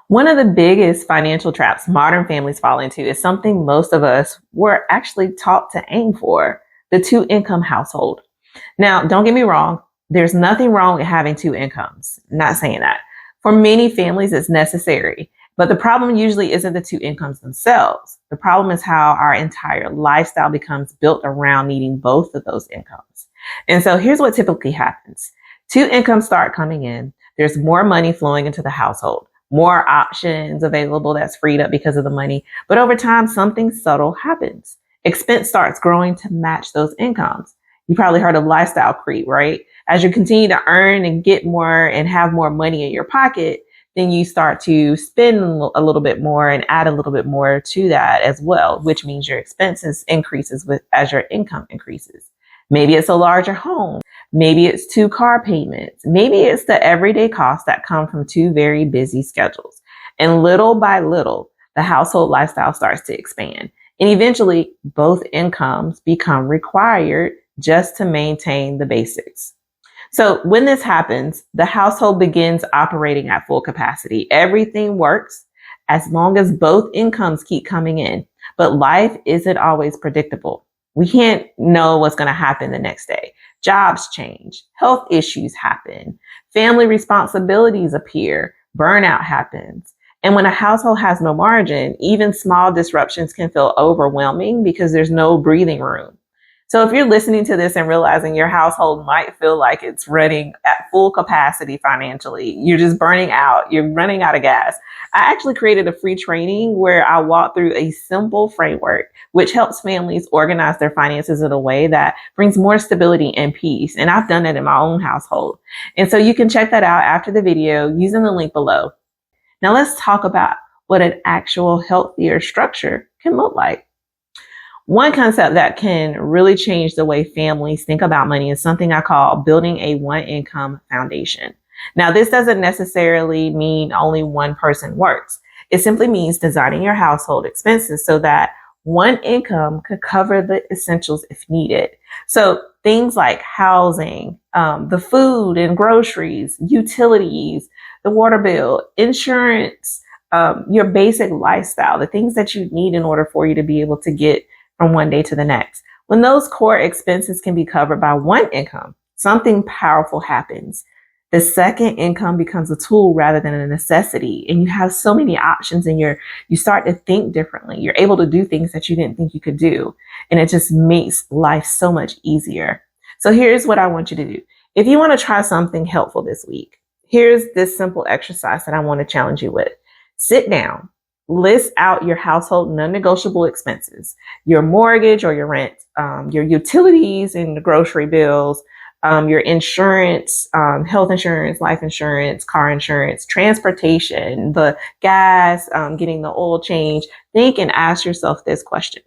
One of the biggest financial traps modern families fall into is something most of us were actually taught to aim for, the two income household. Now, don't get me wrong, there's nothing wrong with having two incomes. Not saying that. For many families, it's necessary. But the problem usually isn't the two incomes themselves. The problem is how our entire lifestyle becomes built around needing both of those incomes. And so here's what typically happens. Two incomes start coming in. There's more money flowing into the household, more options available that's freed up because of the money. But over time, something subtle happens. Expense starts growing to match those incomes. You probably heard of lifestyle creep, right? As you continue to earn and get more and have more money in your pocket, then you start to spend a little bit more and add a little bit more to that as well, which means your expenses increases as your income increases. Maybe it's a larger home. Maybe it's two car payments. Maybe it's the everyday costs that come from two very busy schedules. And little by little, the household lifestyle starts to expand. And eventually, both incomes become required just to maintain the basics. So when this happens, the household begins operating at full capacity. Everything works as long as both incomes keep coming in. But life isn't always predictable. We can't know what's going to happen the next day. Jobs change, health issues happen, family responsibilities appear, burnout happens. And when a household has no margin, even small disruptions can feel overwhelming because there's no breathing room. So if you're listening to this and realizing your household might feel like it's running at full capacity financially, you're just burning out, you're running out of gas, I actually created a free training where I walk through a simple framework which helps families organize their finances in a way that brings more stability and peace. And I've done that in my own household. And so you can check that out after the video using the link below. Now let's talk about what an actual healthier structure can look like. One concept that can really change the way families think about money is something I call building a one income foundation. Now, this doesn't necessarily mean only one person works. It simply means designing your household expenses so that one income could cover the essentials if needed. So things like housing, the food and groceries, utilities, the water bill, insurance, your basic lifestyle, the things that you need in order for you to be able to get from one day to the next. When those core expenses can be covered by one income, something powerful happens. The second income becomes a tool rather than a necessity. And you have so many options and you start to think differently. You're able to do things that you didn't think you could do. And it just makes life so much easier. So here's what I want you to do. If you want to try something helpful this week, here's this simple exercise that I want to challenge you with. Sit down. List out your household non-negotiable expenses, your mortgage or your rent, your utilities and the grocery bills, your insurance, health insurance, life insurance, car insurance, transportation, the gas, getting the oil change. Think and ask yourself this question.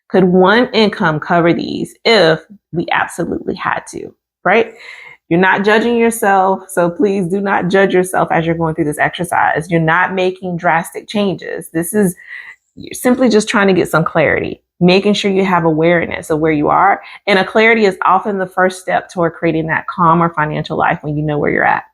Could one income cover these if we absolutely had to, right? You're not judging yourself, so please do not judge yourself as you're going through this exercise. You're not making drastic changes. You're simply just trying to get some clarity, making sure you have awareness of where you are. And a clarity is often the first step toward creating that calmer financial life when you know where you're at.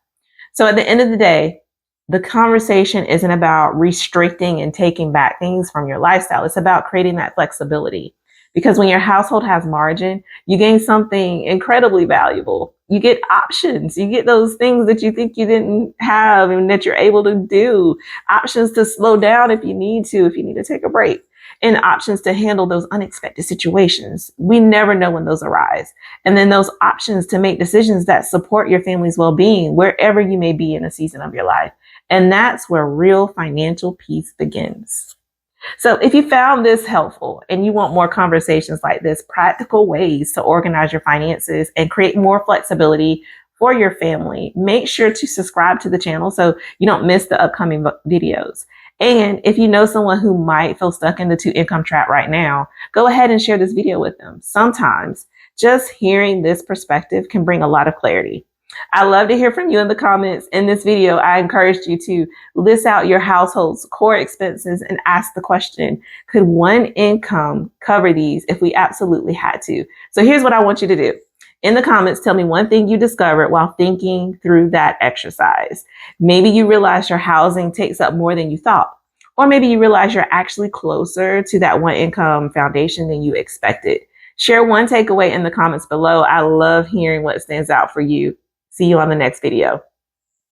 So at the end of the day, the conversation isn't about restricting and taking back things from your lifestyle. It's about creating that flexibility. Because when your household has margin, you gain something incredibly valuable. You get options. You get those things that you think you didn't have and that you're able to do. Options to slow down if you need to take a break. And options to handle those unexpected situations. We never know when those arise. And then those options to make decisions that support your family's well-being wherever you may be in a season of your life. And that's where real financial peace begins. So if you found this helpful and you want more conversations like this, practical ways to organize your finances and create more flexibility for your family, make sure to subscribe to the channel so you don't miss the upcoming videos. And if you know someone who might feel stuck in the two income trap right now, go ahead and share this video with them. Sometimes just hearing this perspective can bring a lot of clarity. I love to hear from you in the comments. In this video, I encouraged you to list out your household's core expenses and ask the question, could one income cover these if we absolutely had to? So here's what I want you to do. In the comments, tell me one thing you discovered while thinking through that exercise. Maybe you realize your housing takes up more than you thought. Or maybe you realize you're actually closer to that one income foundation than you expected. Share one takeaway in the comments below. I love hearing what stands out for you. See you on the next video.